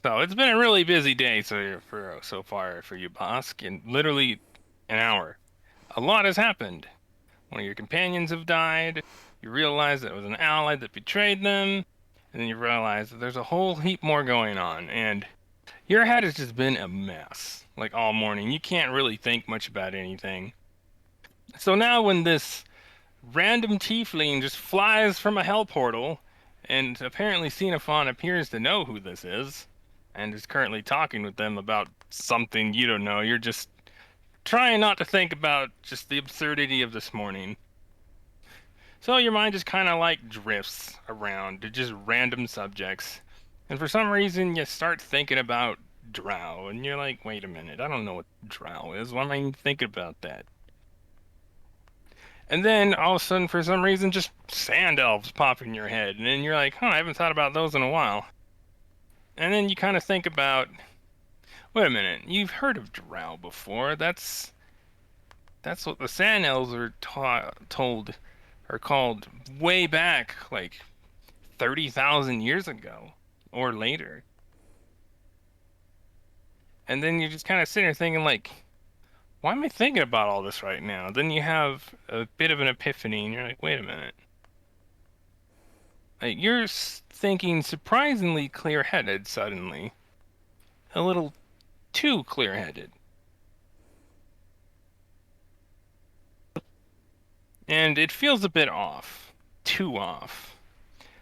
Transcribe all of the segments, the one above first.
So it's been a really busy day so far for you, Bosk. In literally an hour. A lot has happened. One of your companions have died. You realize that it was an ally that betrayed them, and then you realize that there's a whole heap more going on. And your head has just been a mess, like all morning. You can't really think much about anything. So now when this random tiefling just flies from a hell portal, and apparently Xenophon appears to know who this is, and is currently talking with them about something you don't know. You're just trying not to think about just the absurdity of this morning. So your mind just kind of like drifts around to just random subjects. And for some reason, you start thinking about drow, and you're like, wait a minute, I don't know what drow is. Why am I even thinking about that? And then all of a sudden, for some reason, just sand elves pop in your head, and then you're like, huh, I haven't thought about those in a while. And then you kind of think about, wait a minute, you've heard of drow before. That's what the sand elves are told, are called way back, like 30,000 years ago or later. And then you're just kind of sitting there thinking, like, why am I thinking about all this right now? Then you have a bit of an epiphany, and you're like, wait a minute. Like, you're thinking surprisingly clear-headed suddenly. A little too clear-headed. And it feels a bit off. Too off.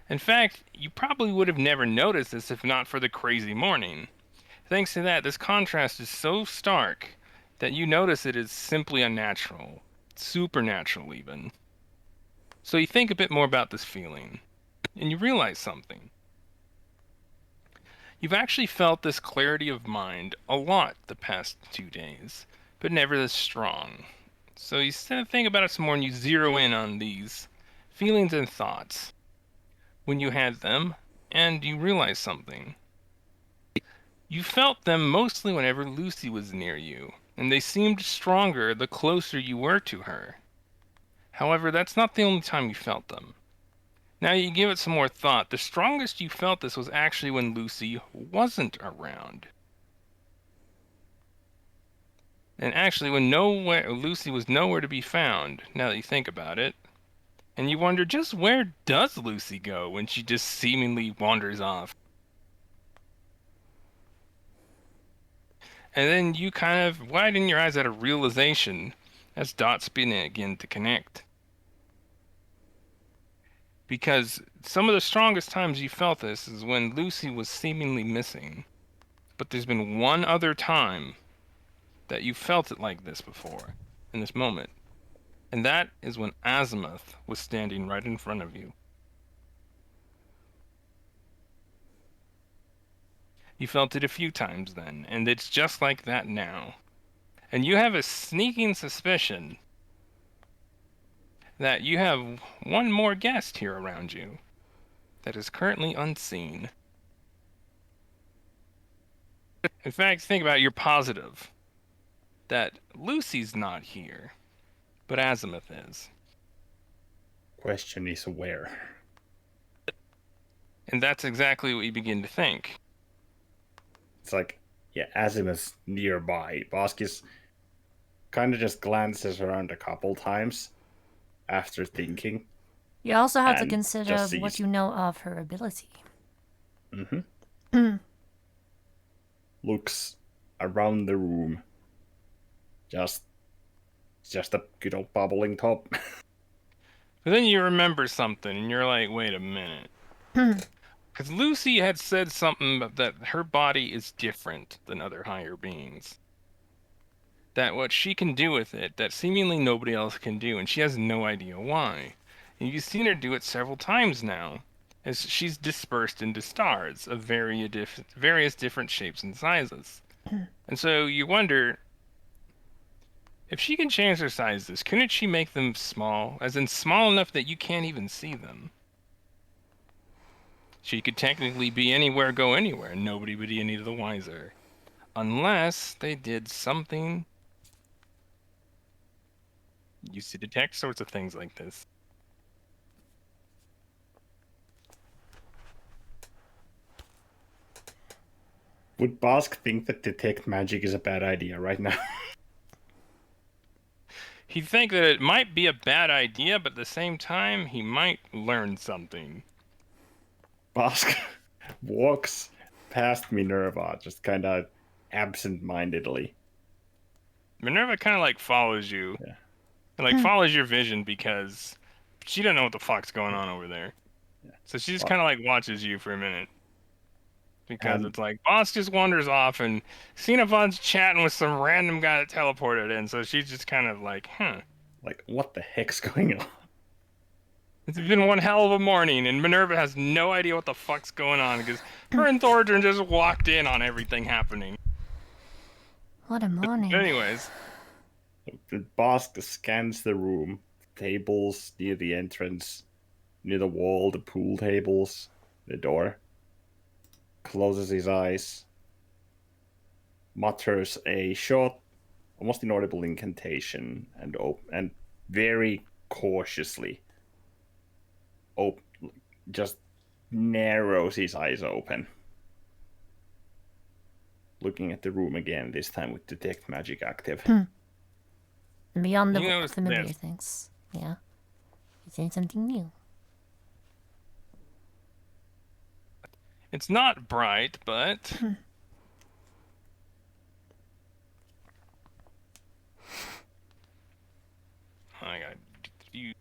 In fact, you probably would have never noticed this if not for the crazy morning. Thanks to that, this contrast is so stark that you notice it is simply unnatural. Supernatural, even. So you think a bit more about this feeling, and you realize something. You've actually felt this clarity of mind a lot the past 2 days, but never this strong. So you think about it some more and you zero in on these feelings and thoughts when you had them, and you realize something. You felt them mostly whenever Lucy was near you, and they seemed stronger the closer you were to her. However, that's not the only time you felt them. Now you give it some more thought. The strongest you felt this was actually when Lucy wasn't around. And actually, when Lucy was nowhere to be found, now that you think about it, and you wonder just where does Lucy go when she just seemingly wanders off? And then you kind of widen your eyes at a realization as dots begin again to connect. Because some of the strongest times you felt this is when Lucy was seemingly missing. But there's been one other time that you felt it like this before, in this moment. And that is when Azimuth was standing right in front of you. You felt it a few times then, and it's just like that now. And you have a sneaking suspicion that you have one more guest here around you that is currently unseen. In fact, think about it, you're positive that Lucy's not here, but Azimuth is. Question is where? And that's exactly what you begin to think. It's like, yeah, Azimuth's nearby. Boskis kind of just glances around a couple times after thinking You also have to and consider just what sees. you know of her ability. Mm-hmm. Looks around the room. Just a good old bubbling top. But then you remember something, and you're like, wait a minute. Because Lucy had said something that her body is different than other higher beings. That what she can do with it, that seemingly nobody else can do, and she has no idea why. And you've seen her do it several times now, as she's dispersed into stars of various different shapes and sizes. And so you wonder, if she can change their sizes, couldn't she make them small, as in small enough that you can't even see them? She could technically be anywhere, go anywhere, and nobody would be any the wiser. Unless they did something. Used to detect sorts of things like this. Would Bosk think that detect magic is a bad idea right now? He'd think that it might be a bad idea, but at the same time, he might learn something. Bosk walks past Minerva, just kind of absent-mindedly. Minerva kind of like follows you. Yeah. And, like, follows your vision because she doesn't know what the fuck's going on over there. Yeah. So she just Well- kind of like watches you for a minute. Because And- it's like, Boss just wanders off and Xenophod's chatting with some random guy that teleported in. So she's just kind of like, Like, what the heck's going on? It's been one hell of a morning, and Minerva has no idea what the fuck's going on because her and Thorgrim just walked in on everything happening. What a morning. Anyways, The Bosk scans the room, tables near the entrance, near the wall, the pool tables, the door. Closes his eyes, mutters a short, almost inaudible incantation, and very cautiously just narrows his eyes open. Looking at the room again, this time with detect magic active. Beyond You the notice familiar this. things. Yeah. He's saying something new. it's not bright, but I got you.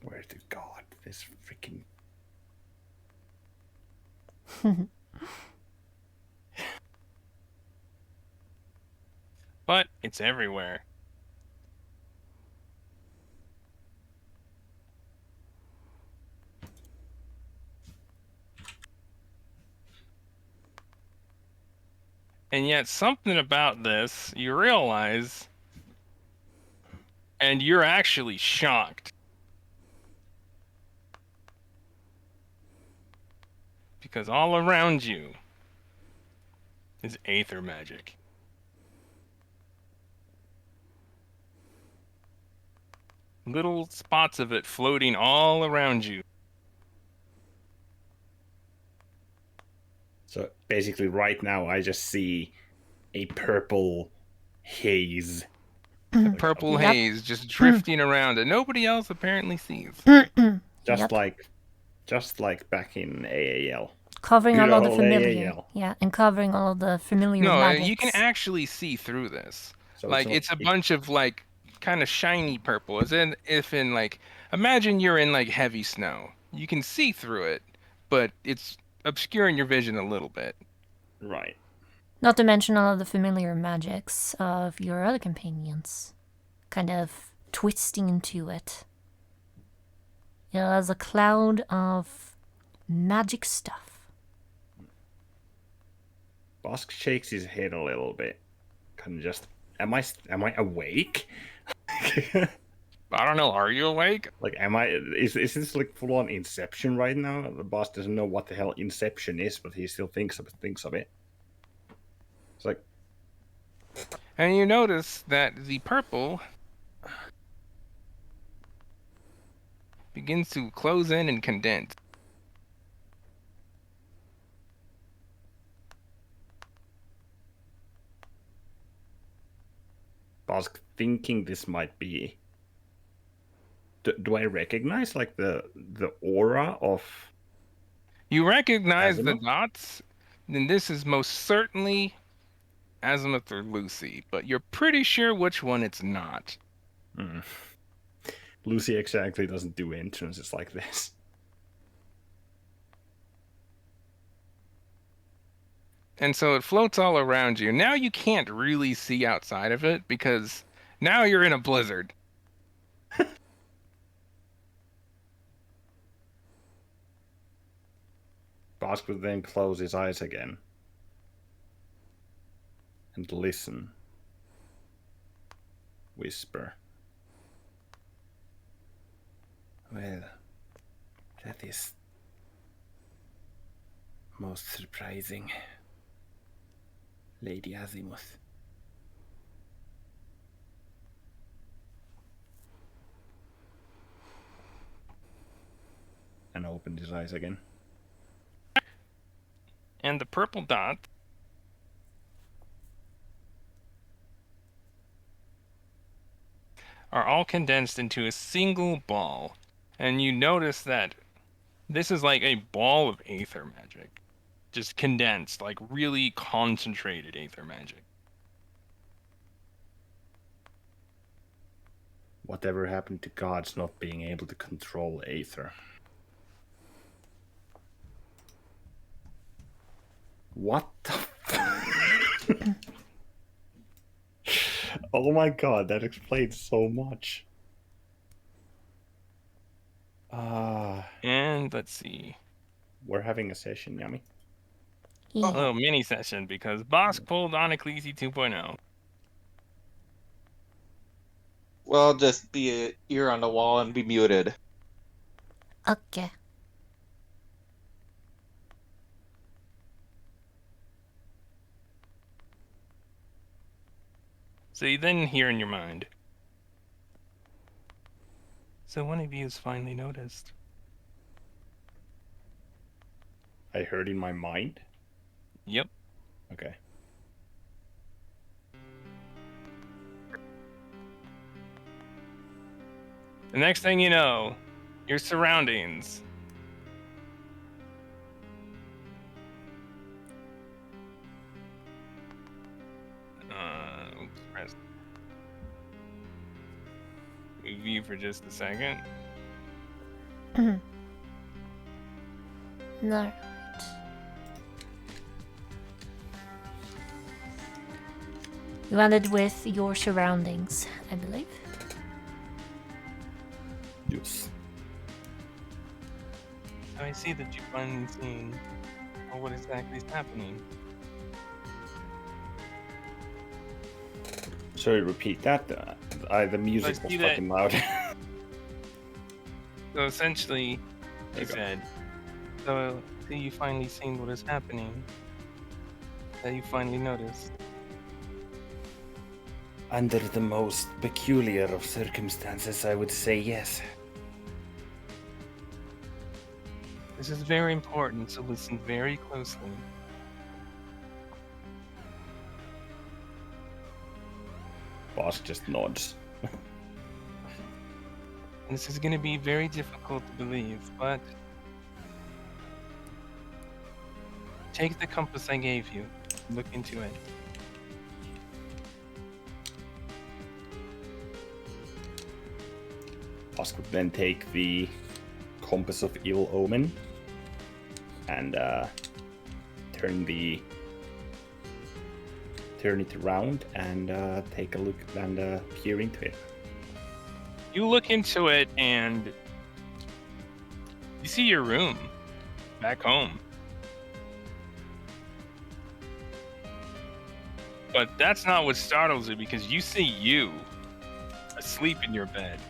Where to God, this freaking. But it's everywhere. And yet, something about this, you realize, and you're actually shocked. Because all around you is aether magic. Little spots of it floating all around you. So basically, right now, I just see a purple haze. Purple Yep. haze just drifting around that nobody else apparently sees. Just Yep. like back in AAL. Covering Good all of the old familiar. AAL. Yeah, and covering all of the familiar No, magics. you can actually see through this. So Like, it's a bunch of, like, kind of shiny purple. As in, if in, like, imagine you're in, like, heavy snow. You can see through it, but it's obscuring your vision a little bit. Right. Not to mention all of the familiar magics of your other companions. Kind of twisting into it. It has a cloud of magic stuff. Bosk shakes his head a little bit. Kind of just, am I awake? I don't know, are you awake? Like, is this like full on Inception right now? The boss doesn't know what the hell Inception is, but he still thinks of it. It's like, And you notice that the purple begins to close in and condense. Bosk thinking this might be. Do I recognize like the aura of? You recognize the Azimuth? dots, then this is most certainly Azimuth or Lucy, but you're pretty sure which one it's not. Lucy exactly doesn't do entrances like this. And so it floats all around you. Now you can't really see outside of it because now you're in a blizzard. Bosk would then close his eyes again and listen. Whisper. Well, that is most surprising. Lady Azimuth. And opened his eyes again. And the purple dot are all condensed into a single ball. And you notice that this is like a ball of aether magic. Just condensed, like really concentrated aether magic. Whatever happened to gods not being able to control aether? What the Oh my god, that explains so much. And let's see. We're having a session, Yummy. A Yeah. little mini session because Bosk pulled on Ecclesi 2.0. Well, just be an ear on the wall and be muted. Okay. So you then hear in your mind. So one of you has finally noticed. I heard in my mind. Yep. Okay. The next thing you know, your surroundings. Oops, press. View for just a second. Alright. You ended with your surroundings, I believe. Yes. So I see that you've finally seen what exactly is happening. Sorry, repeat that. The music was see that- fucking loud. So essentially, There he you go. said, so you finally seen what is happening. That you finally noticed. Under the most peculiar of circumstances, I would say yes. This is very important, so listen very closely. Boss just nods. And this is going to be very difficult to believe, but take the compass I gave you. Look into it. Boss would then take the Compass of Ill Omen and turn it around and take a look and peer into it. You look into it and you see your room back home. But that's not what startles you because you see you asleep in your bed.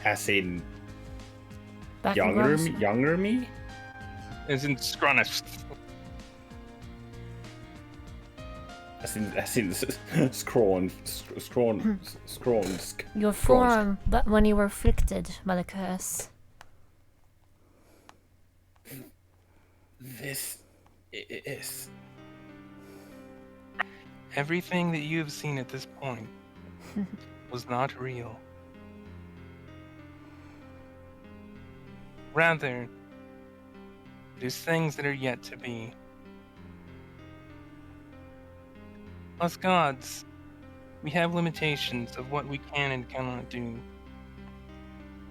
As in Back in younger Gross. me, younger me? As in Scronis. As in scrawn. Your form, but when you were afflicted by the curse. This is Everything that you have seen at this point was not real. Rather, it is things that are yet to be. Us gods, we have limitations of what we can and cannot do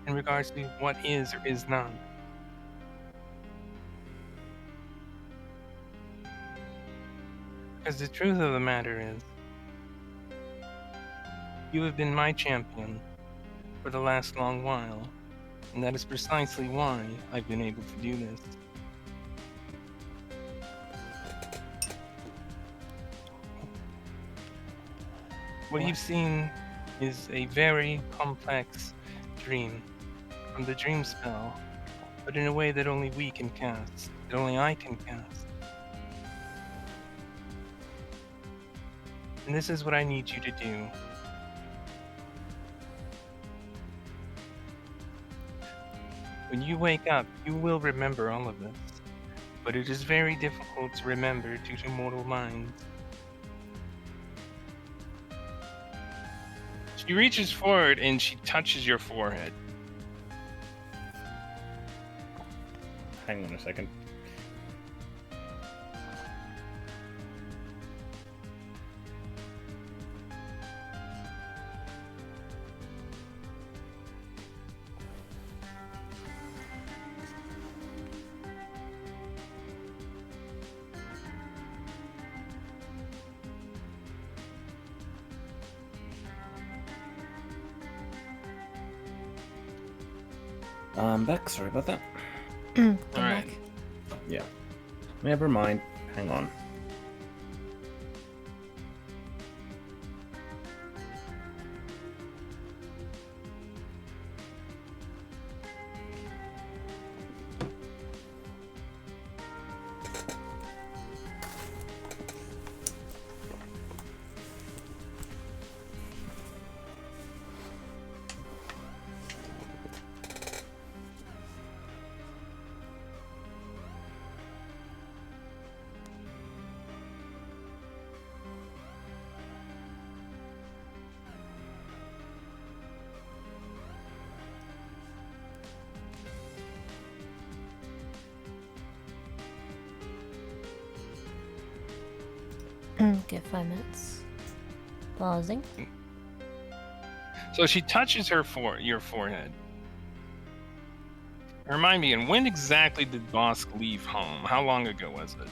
in regards to what is or is not. Because the truth of the matter is, you have been my champion for the last long while, and that is precisely why I've been able to do this. What you've seen is a very complex dream. From the dream spell, but in a way that only we can cast, that only I can cast. And this is what I need you to do. When you wake up, you will remember all of this, but it is very difficult to remember due to mortal minds. She reaches forward and she touches your forehead. Hang on a second. I'm back, sorry about that. Come Alright. back. Yeah. Never mind. Hang on. Give 5 minutes. Pausing. So she touches your forehead. Remind me, and when exactly did Bosk leave home? How long ago was it?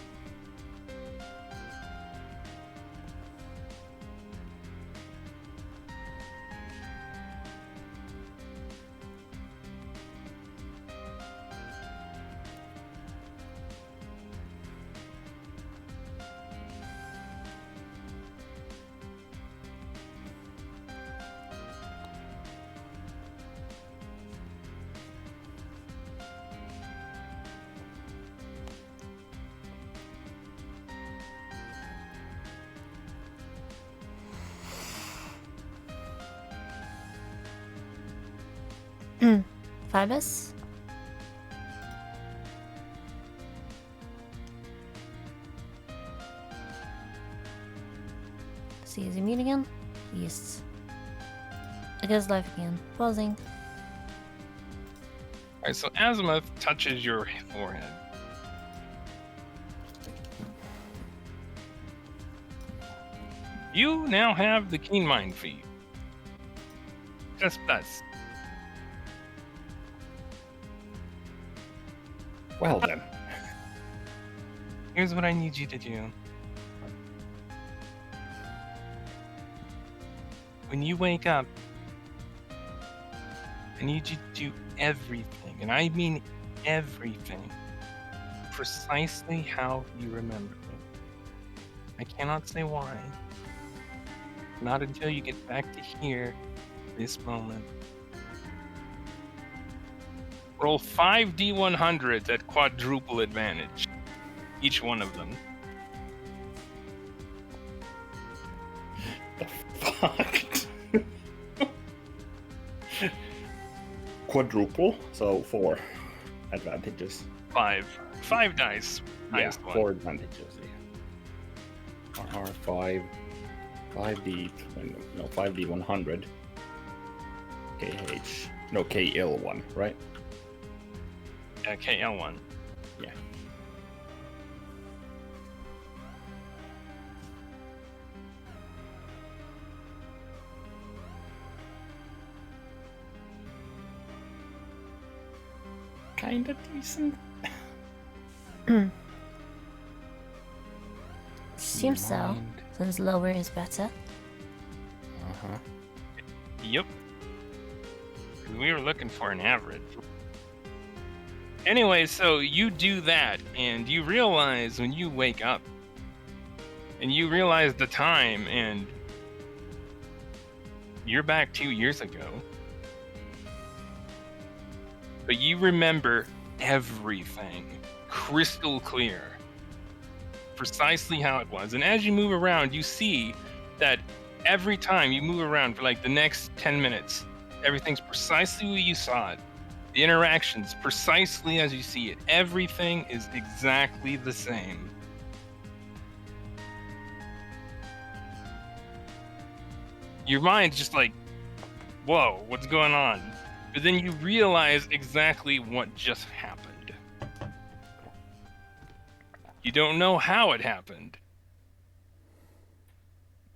Phoebus? See, is he meet again? Yes. It is life again. Pausing. Alright, so Azimuth touches your forehead. You now have the keen mind feat. Just us. Well then. Here's what I need you to do. When you wake up, I need you to do everything, and I mean everything, precisely how you remember it. I cannot say why. Not until you get back to here, this moment. Roll 5 D100s at quadruple advantage. Each one of them. The fuck? Quadruple, so 4 advantages. 5. 5 dice. Yeah, Highest one. 4 advantages. Yeah. R5, 5D, no 5D100. KH, no KL1, right? KL1. Yeah. Kinda decent. Seems so, Mind. since lower is better. Uh-huh. Yep. We were looking for an average. Anyway, so you do that, and you realize when you wake up, and you realize the time, and you're back 2 years ago. But you remember everything crystal clear, precisely how it was. And as you move around, you see that every time you move around for like the next 10 minutes, everything's precisely where you saw it. The interactions precisely as you see it. Everything is exactly the same. Your mind's just like, whoa, what's going on? But then you realize exactly what just happened. You don't know how it happened.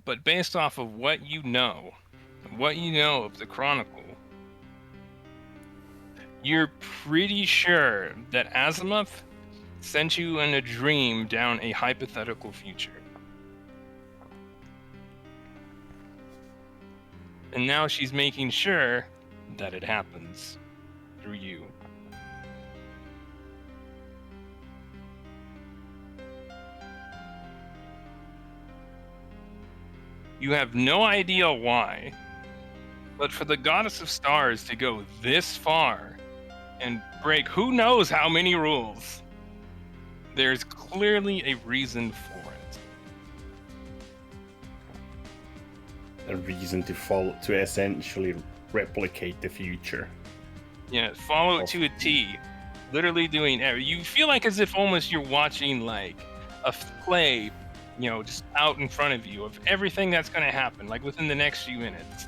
But based off of what you know of the Chronicle, you're pretty sure that Azimuth sent you in a dream down a hypothetical future. And now she's making sure that it happens through you. You have no idea why, but for the Goddess of Stars to go this far and break who knows how many rules, there's clearly a reason for it. A reason to essentially replicate the future. Yeah, follow it to a T. Literally doing you feel like as if almost you're watching like a play, just out in front of you of everything that's going to happen, like within the next few minutes.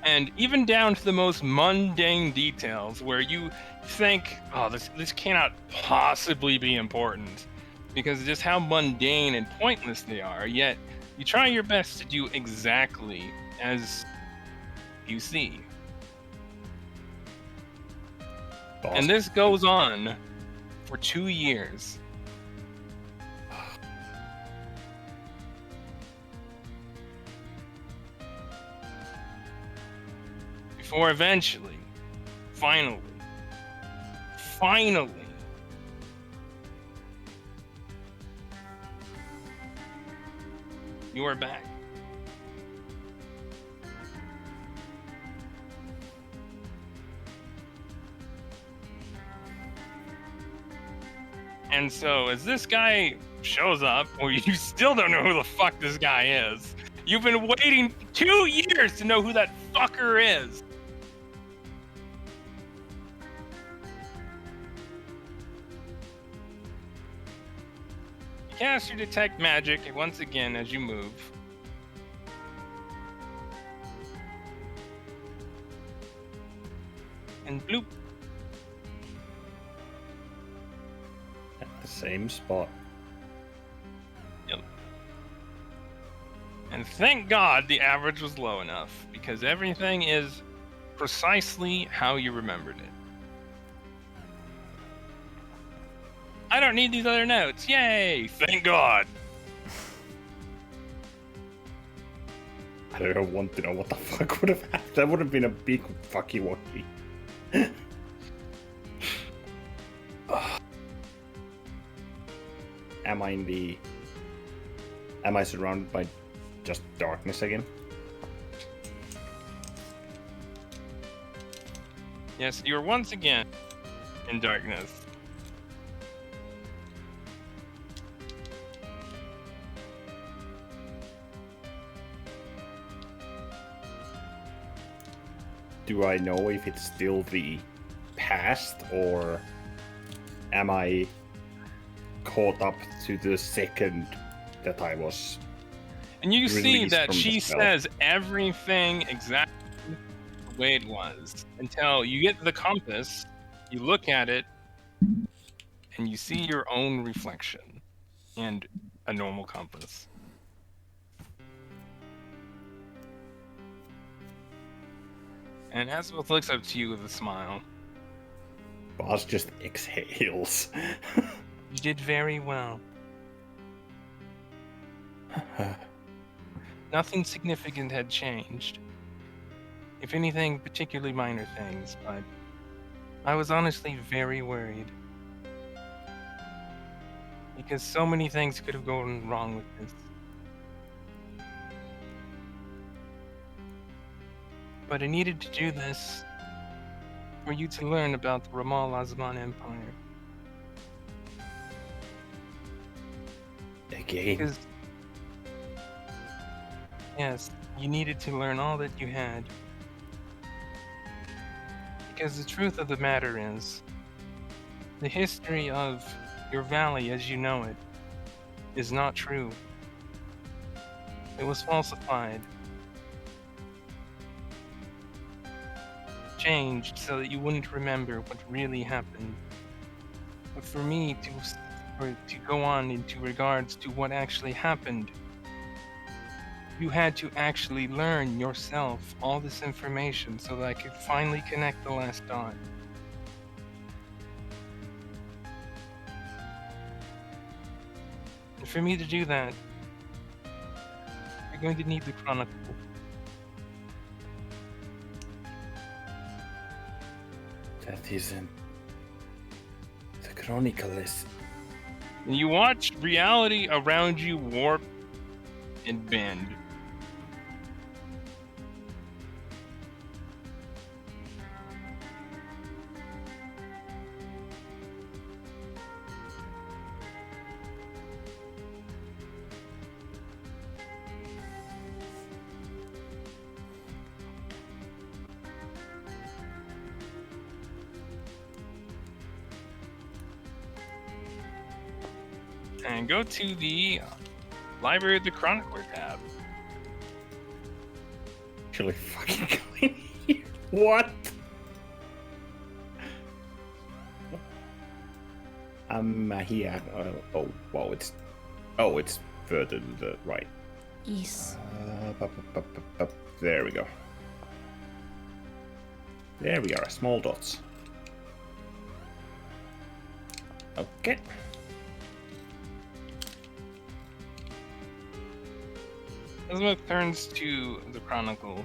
And even down to the most mundane details where you think, oh, this cannot possibly be important because of just how mundane and pointless they are, yet you try your best to do exactly as you see. Boss. And this goes on for 2 years. Before eventually, finally, you are back. And so as this guy shows up, or you still don't know who the fuck this guy is, you've been waiting 2 years to know who that fucker is. You cast your detect magic once again as you move. And bloop. At the same spot. Yep. And thank God the average was low enough, because everything is precisely how you remembered it. I don't need these other notes. Yay! Thank God. I don't want to know what the fuck would have happened. That would have been a big fucky wucky. Am I surrounded by just darkness again? Yes, you're once again in darkness. Do I know if it's still the past, or am I caught up to the second that I was? And you see released that from the she spell? says everything exactly the way it was until you get the compass, you look at it, and you see your own reflection and a normal compass. And Azimuth looks up to you with a smile. Boss just exhales. You did very well. Nothing significant had changed. If anything, particularly minor things, but I was honestly very worried. Because so many things could have gone wrong with this. But I needed to do this for you to learn about the Ramal Azman Empire. Again. Because, yes, you needed to learn all that you had. Because the truth of the matter is, the history of your valley as you know it is not true. It was falsified, changed so that you wouldn't remember what really happened. But for me to go on into regards to what actually happened, you had to actually learn yourself all this information so that I could finally connect the last dot. And for me to do that, you're going to need the Chronicle. That isn't. The Chronicle is. And you watch reality around you warp and bend. And go to the Library of the Chronicler tab. Actually fucking going here. What? Here. Oh, wow, it's. Oh, it's further to the right. Yes. There we go. There we are, small dots. Okay. Elizabeth turns to the Chronicle.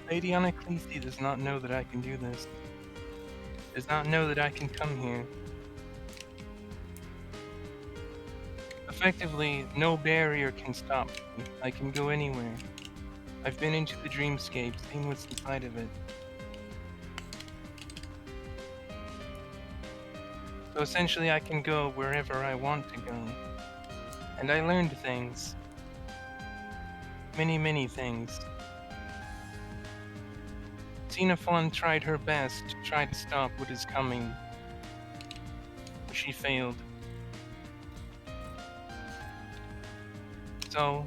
Lady Anaclese does not know that I can do this. Does not know that I can come here. Effectively, no barrier can stop me. I can go anywhere. I've been into the dreamscape, seen what's inside of it. So essentially I can go wherever I want to go. And I learned things. Many, many things. Xenophon tried her best to try to stop what is coming. But she failed. So,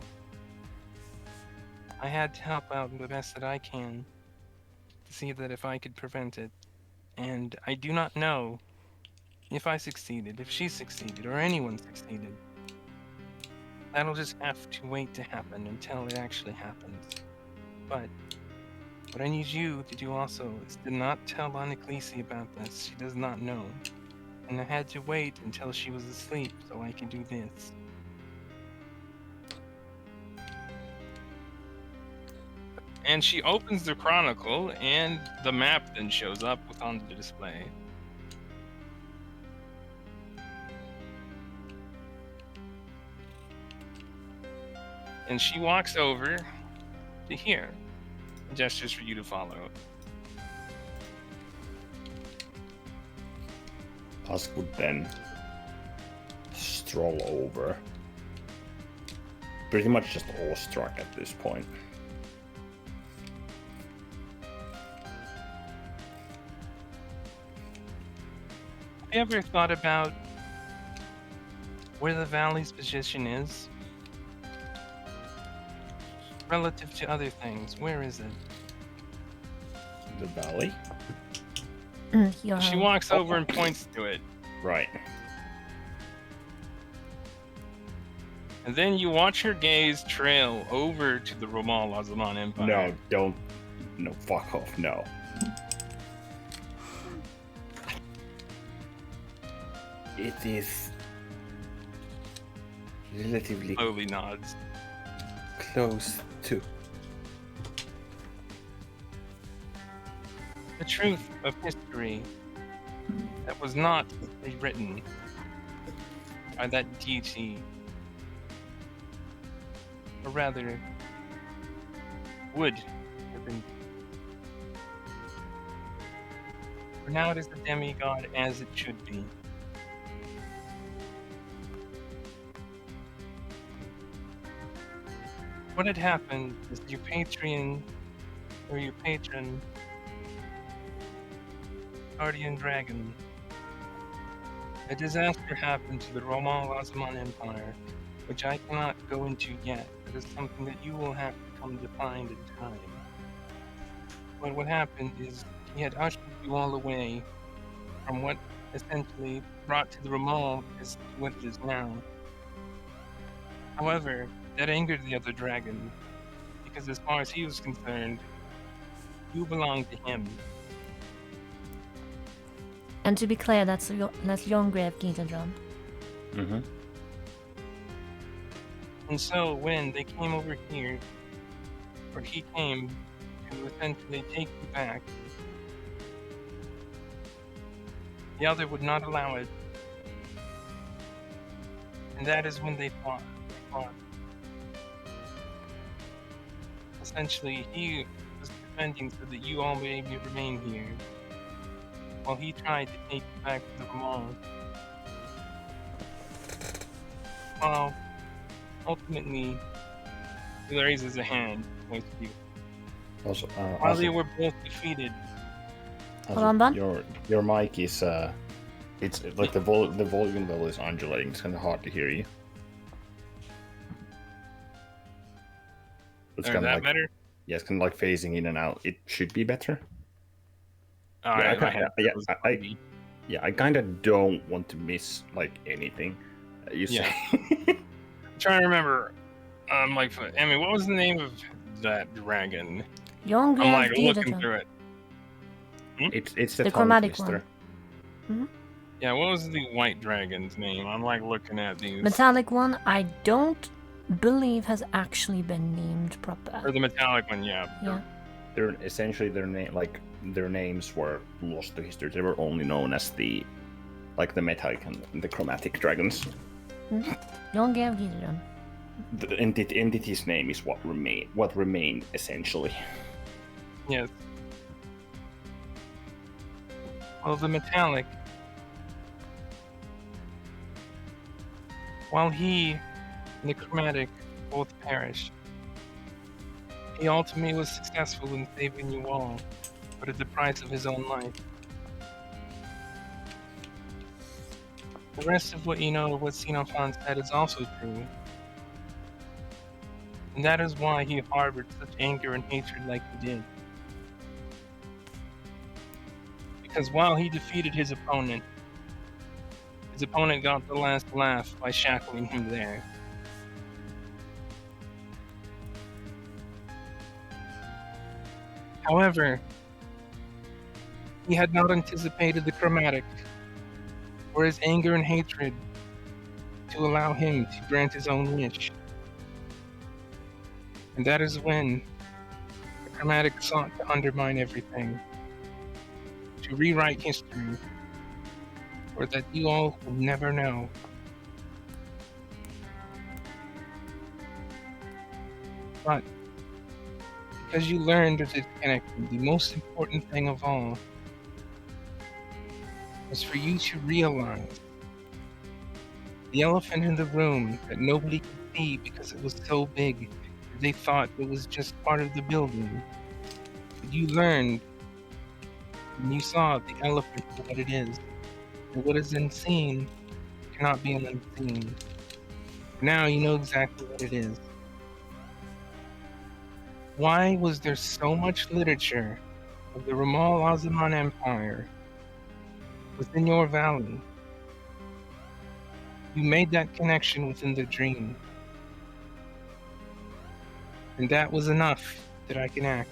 I had to help out the best that I can to see that if I could prevent it. And I do not know if I succeeded, if she succeeded, or anyone succeeded. That'll just have to wait to happen until it actually happens. But what I need you to do also is to not tell Anaclese about this. She does not know. And I had to wait until she was asleep so I could do this. And she opens the Chronicle, and the map then shows up on the display. And she walks over to here and gestures for you to follow. Husk would then stroll over. Pretty much just awestruck at this point. Have you ever thought about where the valley's position is? Relative to other things, where is it? The valley? She walks over and points to it. Right. And then you watch her gaze trail over to the Ramal Azman Empire. No, don't. No, fuck off, no. It is relatively Slowly nods. close to. The truth of history that was not rewritten by that deity, or rather, would have been For now, it is a demigod as it should be. What had happened is your patron, Guardian Dragon, a disaster happened to the Roman Lazaman Empire, which I cannot go into yet. It is something that you will have to come to find in time. But what happened is he had ushered you all away from what essentially brought to the Roman is what it is now. However, that angered the other dragon, because as far as he was concerned, you belonged to him. And to be clear, that's Yongrave Gitadrum. Mm-hmm. And so when they came over here, or he came to essentially take you back, the other would not allow it. And that is when they fought. Essentially, he was defending so that you all may remain here, while he tried to take you back to the Roman. Well, ultimately, he raises a hand with you. Also, While they were both defeated, Hold on, Bun. your mic is it's like the volume level is undulating. It's kind of hard to hear you. It's is kind of that like better? yeah, it's kind of like phasing in and out. It should be better. Alright, my head was I kind of don't want to miss like anything you say. I'm trying to remember. Like, I mean, what was the name of that dragon? I'm Yongrave like looking Gitadrum. through it. It's the The tongue chromatic twister. one. Yeah, what was the white dragon's name? I'm like looking at these. Metallic one, I don't believe has actually been named proper. Or the metallic one, yeah. Yeah. They're essentially their names were lost to history. They were only known as the metallic and the chromatic dragons. Yongrave Gitadrum. The entity's name is what remained essentially. Yes. Well, the metallic, while he and the chromatic both perished, he ultimately was successful in saving you all, but at the price of his own life. The rest of what you know of what Xenophon said is also true. And that is why he harbored such anger and hatred like he did. Because while he defeated his opponent got the last laugh by shackling him there. However, he had not anticipated the chromatic, or his anger and hatred, to allow him to grant his own wish. And that is when the chromatic sought to undermine everything, to rewrite history, or that you all will never know. But because you learned of this connection, the most important thing of all was for you to realize the elephant in the room that nobody could see because it was so big. They thought it was just part of the building. But you learned and you saw the elephant for what it is. And what is unseen cannot be unseen. Now you know exactly what it is. Why was there so much literature of the Ramal Azaman Empire within your valley? You made that connection within the dream. And that was enough that I can act.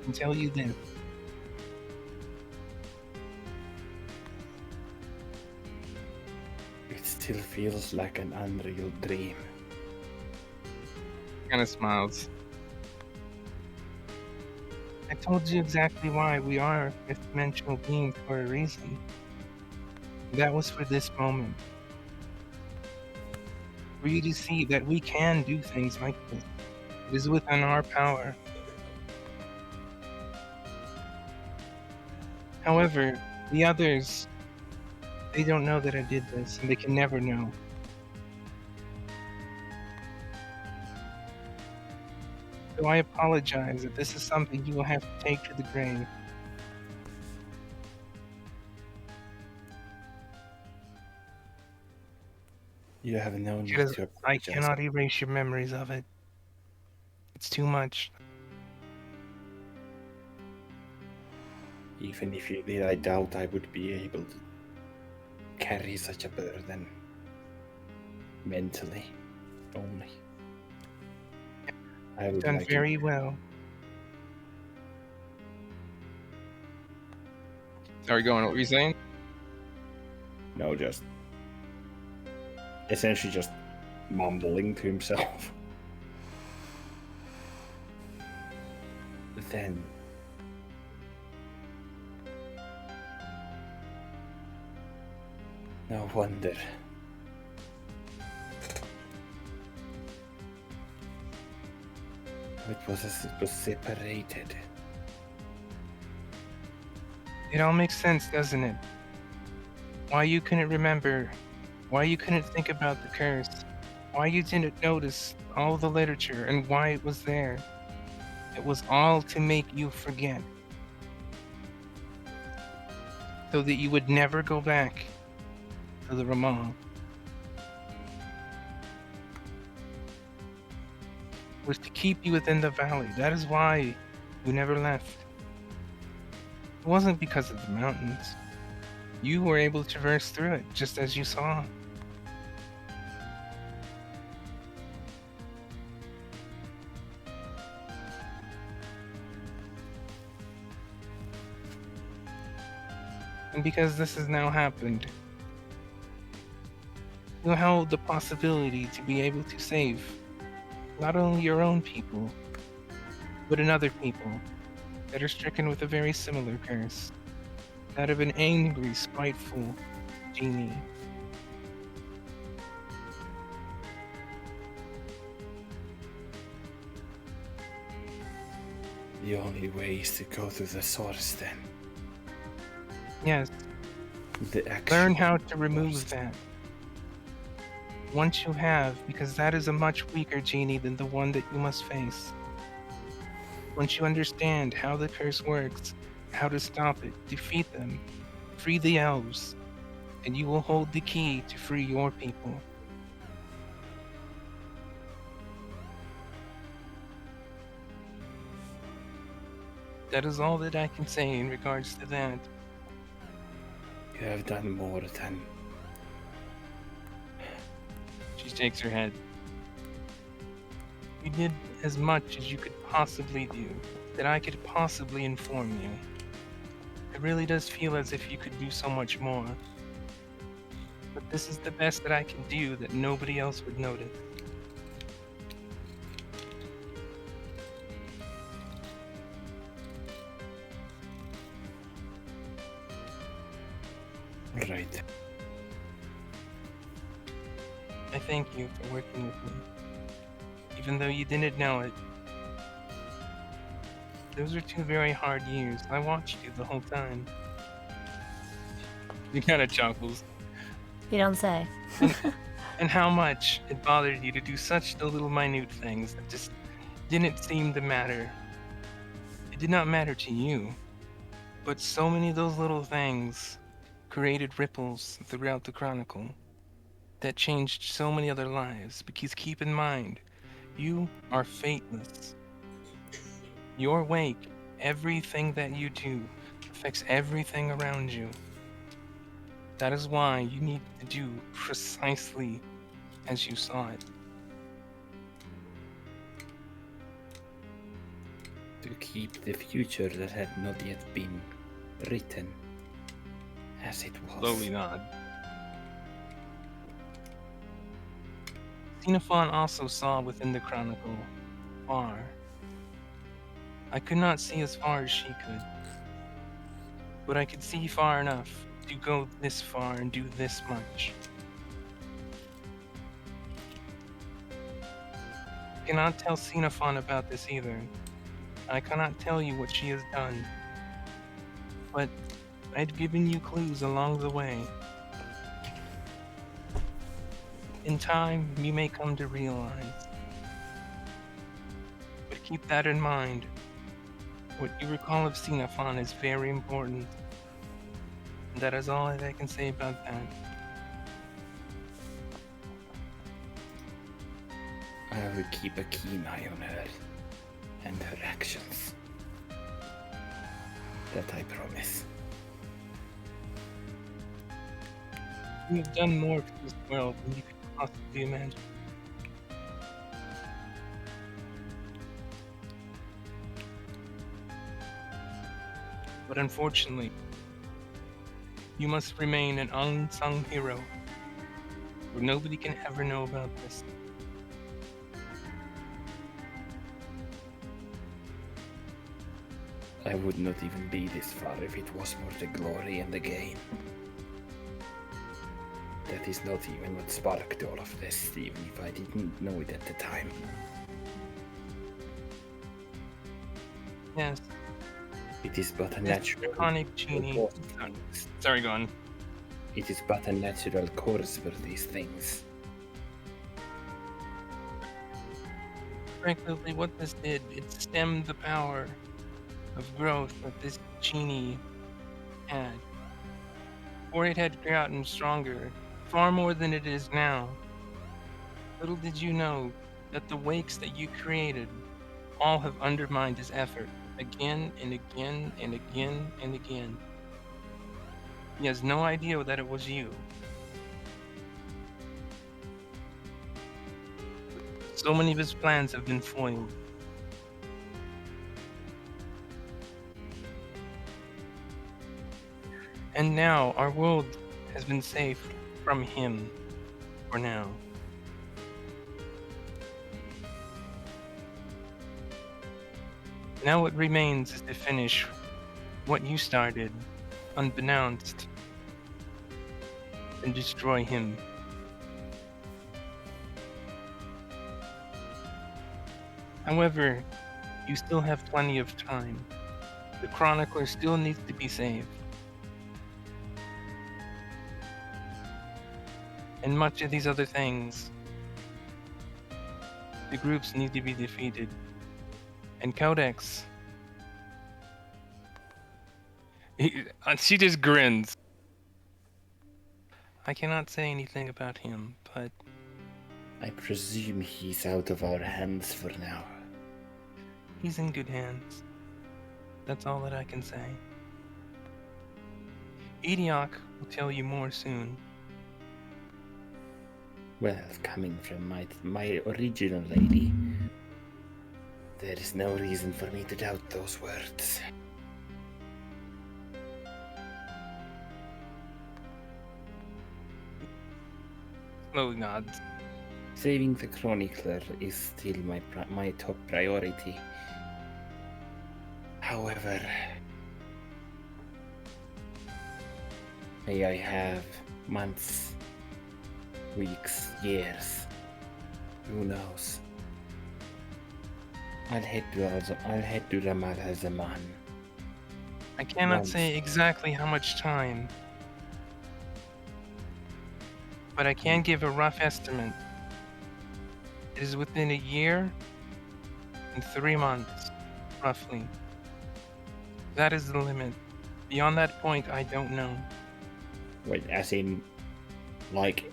I can tell you this. It still feels like an unreal dream. Kind of smiles. I told you exactly why we are fifth-dimensional beings for a reason. That was for this moment. For you to see that we can do things like this. It is within our power. However, the others, they don't know that I did this, and they can never know. So I apologize if this is something you will have to take to the grave. You have no need Because to I apologize. cannot erase your memories of it. It's too much. Even if you did, I doubt I would be able to carry such a burden mentally only. I would Done like very well. Sorry, going. What were you saying? No, just essentially just mumbling to himself. Then no wonder. It was separated. It all makes sense, doesn't it? Why you couldn't remember, why you couldn't think about the curse, why you didn't notice all the literature and why it was there. It was all to make you forget. So that you would never go back to the Ramal. It was to keep you within the valley. That is why you never left. It wasn't because of the mountains. You were able to traverse through it, just as you saw. And because this has now happened, you held the possibility to be able to save not only your own people, but another people that are stricken with a very similar curse. That of an angry, spiteful genie. The only way is to go to the source then. Yes, The actual learn how to remove source. that. Once you have, because that is a much weaker genie than the one that you must face. Once you understand how the curse works, how to stop it, defeat them, free the elves, and you will hold the key to free your people. That is all that I can say in regards to that. You have done more than She shakes her head. You did as much as you could possibly do, that I could possibly inform you. It really does feel as if you could do so much more. But this is the best that I can do that nobody else would notice. right. I thank you for working with me. Even though you didn't know it. Those are 2 very hard years. I watched you the whole time. He kind of chuckles. You don't say. And how much it bothered you to do such the little minute things that just didn't seem to matter. It did not matter to you. But so many of those little things created ripples throughout the Chronicle that changed so many other lives. Because keep in mind, you are fateless. Your wake, everything that you do, affects everything around you. That is why you need to do precisely as you saw it. To keep the future that had not yet been written as it was. Slowly nod. Xenophon also saw within the Chronicle far. I could not see as far as she could, but I could see far enough to go this far and do this much. I cannot tell Xenophon about this either. I cannot tell you what she has done. But I'd given you clues along the way. In time, you may come to realize. But keep that in mind. What you recall of Xenophon is very important. And that is all that I can say about that. I will keep a keen eye on her and her actions. That I promise. You've done more for this world than you could possibly imagine. But unfortunately, you must remain an unsung hero, where nobody can ever know about this. I would not even be this far if it was for the glory and the gain. That is not even what sparked all of this, even if I didn't know it at the time. Yes, It is but a this natural draconic genie. course. Sorry, go on. It is but a natural course for these things. Frankly, what this did, it stemmed the power of growth that this genie had. Or it had gotten stronger, far more than it is now. Little did you know that the wakes that you created all have undermined his effort again and again and again and again. He has no idea that it was you. So many of his plans have been foiled. And now our world has been safe from him for now. Now what remains is to finish what you started, unbeknownst, and destroy him. However, you still have plenty of time. The Chronicler still needs to be saved. And much of these other things, the groups need to be defeated. And Codex, she just grins. I cannot say anything about him, but I presume he's out of our hands for now. he's in good hands. That's all that I can say. Idiok will tell you more soon. Well, coming from my original lady, there is no reason for me to doubt those words. Slowly nods. Saving the Chronicler is still my top priority. However, may I have months, weeks, years, who knows? I'll head to Ramal Zaman. I cannot Months. say exactly how much time, but I can give a rough estimate. It is within a year and 3 months, roughly. That is the limit. Beyond that point, I don't know. Wait, as in, like,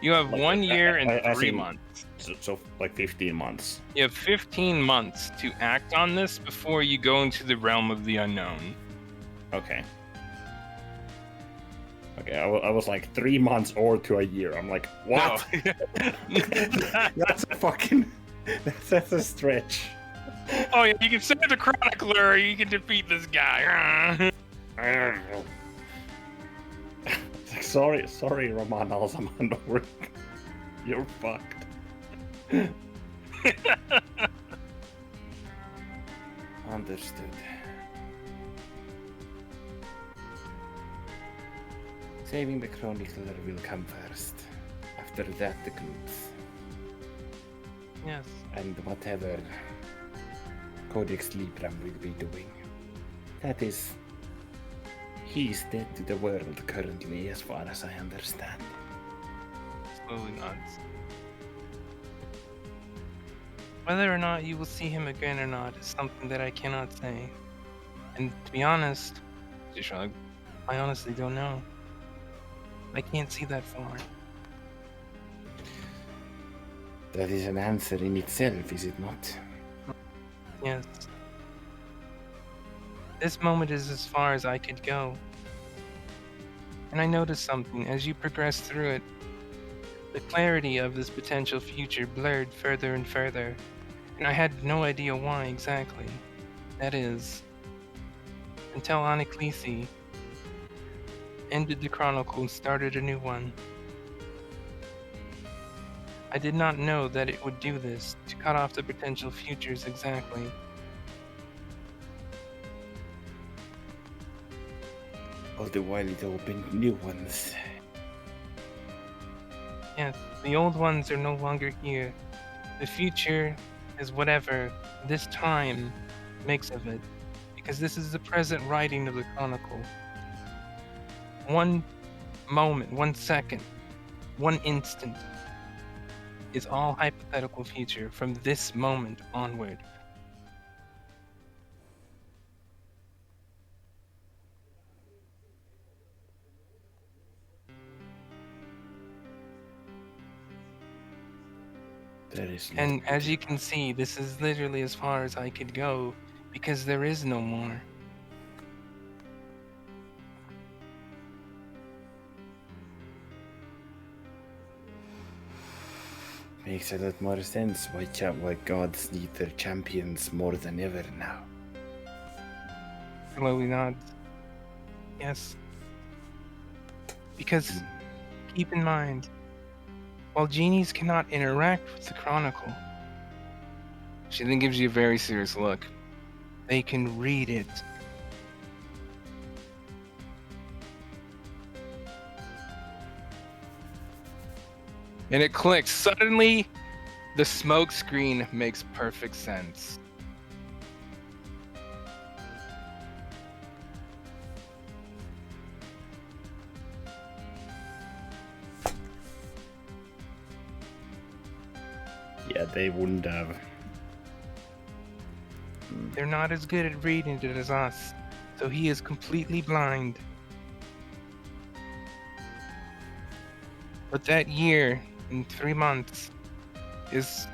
You have Like, 1 year and as 3 in- months. so like 15 months. You have 15 months to act on this before you go into the realm of the unknown. Okay. Okay, I was like 3 months or to a year. I'm like, what? No. That's a fucking. That's a stretch. Oh yeah, you can send the Chronicler, you can defeat this guy. It's like, sorry, Roman Alzamando. You're fucked. Understood. Saving the Chronicler will come first. After that, the groups. Yes. And whatever Codex Libram will be doing. That is He's dead to the world currently, as far as I understand. Slowly nods. Whether or not you will see him again or not is something that I cannot say. And to be honest, she shrugged, I honestly don't know. I can't see that far. That is an answer in itself, is it not? Yes. This moment is as far as I could go. And I noticed something as you progressed through it. The clarity of this potential future blurred further and further, and I had no idea why exactly. That is, until Anaklisi ended the chronicle and started a new one. I did not know that it would do this, to cut off the potential futures exactly. All the while it opened new ones. Yes, the old ones are no longer here. The future is whatever this time makes of it, because this is the present writing of the chronicle. One moment, 1 second, 1 instant is all hypothetical future from this moment onward. There is And as you can see, this is literally as far as I could go, because there is no more. Makes a lot more sense why gods need their champions more than ever now. Slowly nods. Yes. Because, keep in mind, while genies cannot interact with the chronicle, she then gives you a very serious look. They can read it. And it clicks. Suddenly, the smoke screen makes perfect sense. Yeah, they wouldn't have. They're not as good at reading it as us, so he is completely blind. But that year and 3 months is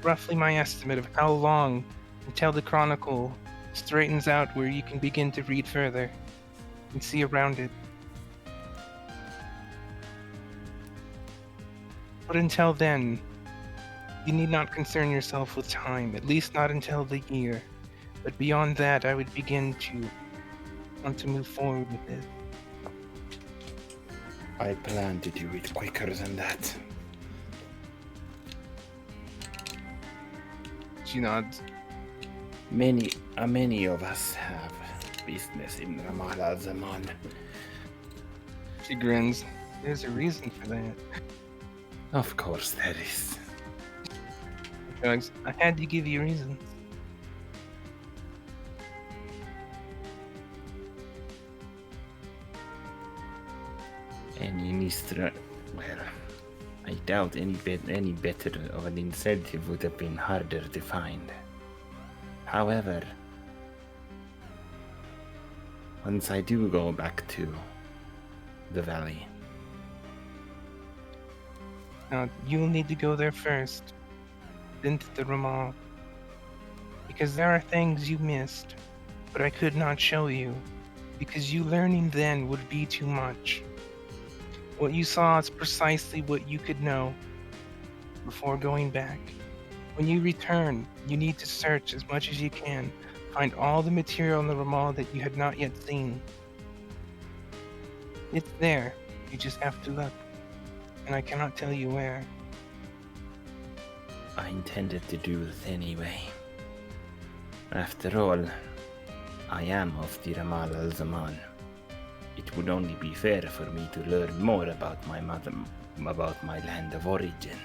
roughly my estimate of how long until the chronicle straightens out where you can begin to read further and see around it. But until then, you need not concern yourself with time, at least not until the year. But beyond that, I would begin to want to move forward with it. I plan to do it quicker than that. She nods. Many of us have business in Ramal al-Zaman. She grins. There's a reason for that. Of course there is. Drugs. I had to give you reasons. Any Nistra... Well, I doubt any better of an incentive would have been harder to find. However, once I do go back to the valley, Now, you'll need to go there first, then to the Ramal. Because there are things you missed, but I could not show you, because you learning then would be too much. What you saw is precisely what you could know before going back. When you return, you need to search as much as you can, find all the material in the Ramal that you had not yet seen. It's there, you just have to look, and I cannot tell you where. I intended to do it anyway. After all, I am of the Ramal al-Zaman. It would only be fair for me to learn more about my land of origin.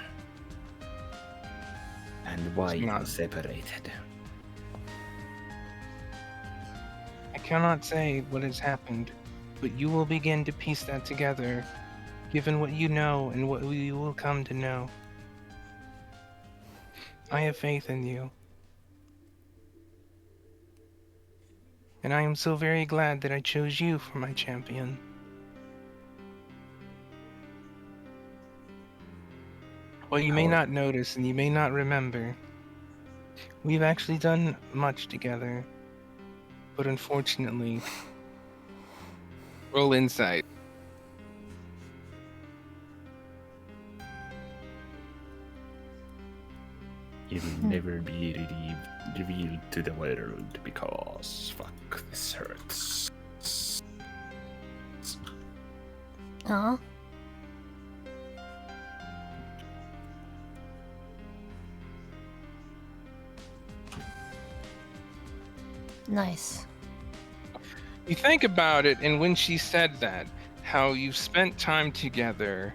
And why it was separated. I cannot say what has happened, but you will begin to piece that together, given what you know and what you will come to know. I have faith in you. And I am so very glad that I chose you for my champion. Well, you may not notice and you may not remember, we've actually done much together. But unfortunately, roll insight. It'll never be revealed to the world because fuck, this hurts. Huh? Nice. You think about it, and when she said that, how you've spent time together,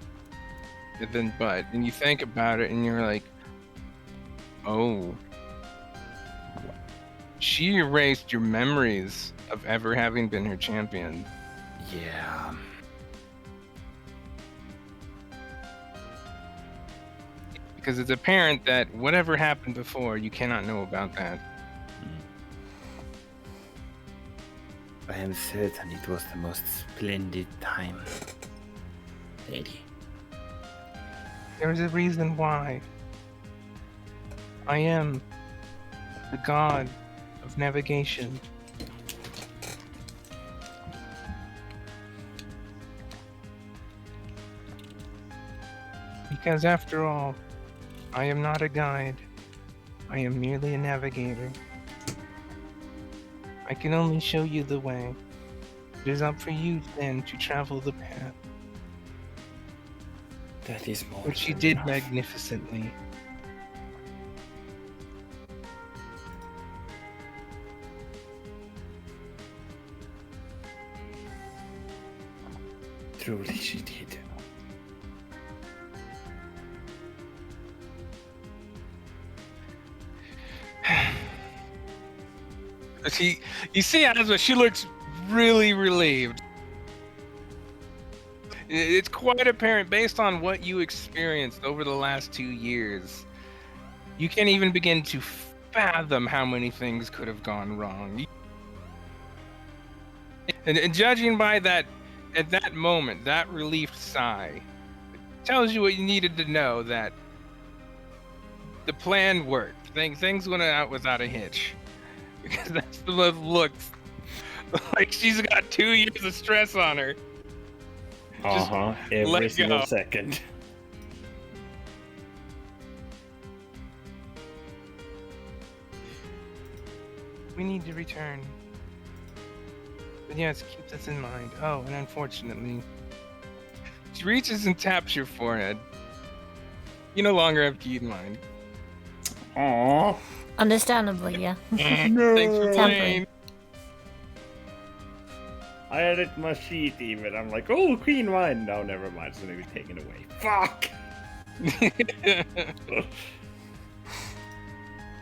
and you think about it, and you're like, oh, she erased your memories of ever having been her champion. Yeah. Because it's apparent that whatever happened before, you cannot know about that. I am certain it was the most splendid time. Lady. There's a reason why. I am the god of navigation. Because after all, I am not a guide. I am merely a navigator. I can only show you the way. It is up for you then to travel the path, That is more which you than did enough. magnificently. Truly she did. You see Asma, she looks really relieved. It's quite apparent based on what you experienced over the last 2 years. You can't even begin to fathom how many things could have gone wrong. And judging by that, at that moment, that relieved sigh tells you what you needed to know, that the plan worked. Things went out without a hitch. Because that's the way it looks. Like she's got 2 years of stress on her. Just Every let single go. second. We need to return. But yes, keep this in mind. Oh, and unfortunately, she reaches and taps your forehead. You no longer have key in mind. Aww. Understandably, yeah. No. Thanks for playing. I had it in my sheet even. I'm like, oh, queen wine. No, never mind. It's gonna be taken away. Fuck.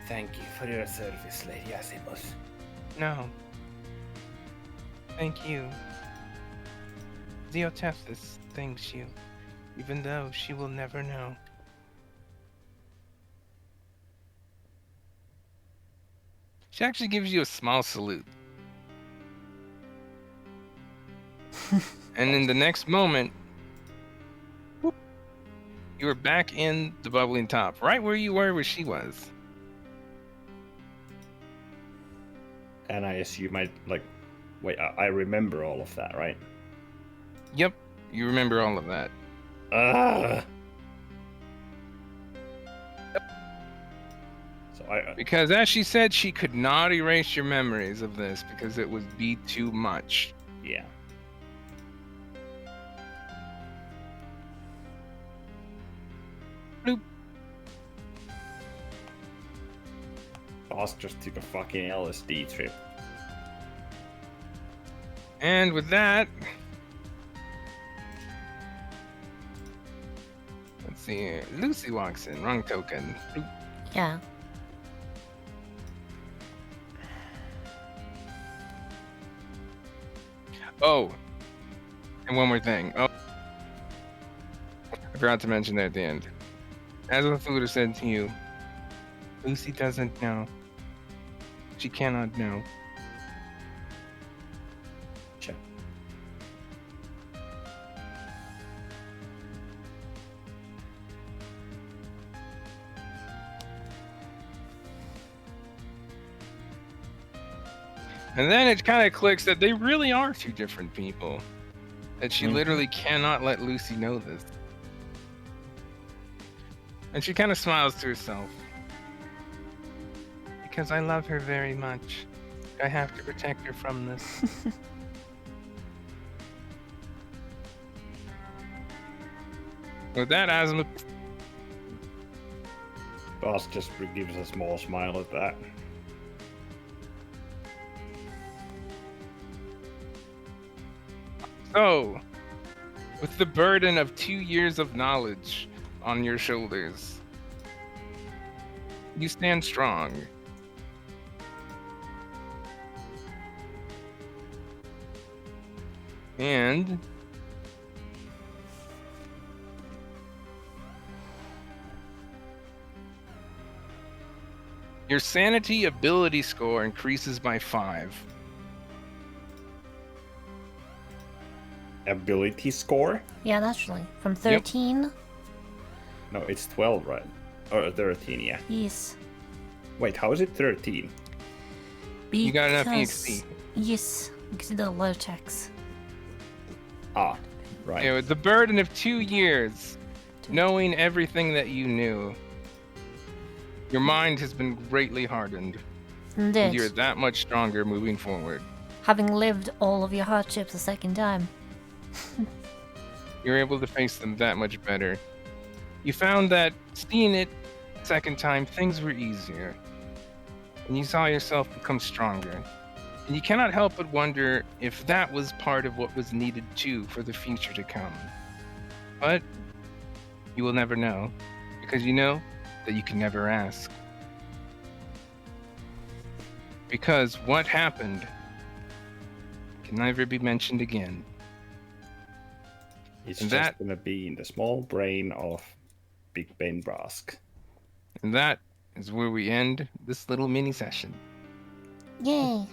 Thank you for your service, Lady Asimos. No. Thank you. Zeotethis thanks you, even though she will never know. She actually gives you a small salute. And in the next moment, whoop, you were back in the bubbling top, right where you were where she was. And I assume wait, I remember all of that, right? Yep, you remember all of that. Ugh. So Because as she said, she could not erase your memories of this because it would be too much. yeah. Bloop. Boss just took a fucking LSD trip. And with that, let's see here. Lucy walks in, wrong token. Bloop. Yeah. Oh, And one more thing. Oh, I forgot to mention that at the end. As Luther said to you, Lucy doesn't know. She cannot know. Check. And then it kind of clicks that they really are two different people. That she literally cannot let Lucy know this. And she kind of smiles to herself. Because I love her very much. I have to protect her from this. With that, Azimuth, Boss just gives a small smile at that. so, with the burden of 2 years of knowledge on your shoulders, you stand strong. And your sanity ability score increases by 5. Ability score? Yeah, naturally. From 13? No, it's 12, right? Or 13, yeah. Yes. Wait, how is it 13? You got enough Because- EXP. Yes, because you did a lot of checks. Ah, right. Yeah, with the burden of 2 years, knowing everything that you knew, your mind has been greatly hardened. And Indeed. you're that much stronger moving forward. Having lived all of your hardships a second time. You're able to face them that much better. You found that seeing it second time, things were easier. And you saw yourself become stronger. And you cannot help but wonder if that was part of what was needed too for the future to come. But you will never know, because you know that you can never ask. Because what happened can never be mentioned again. It's And just that- gonna be in the small brain of Big Ben Brask. And that is where we end this little mini session. Yay.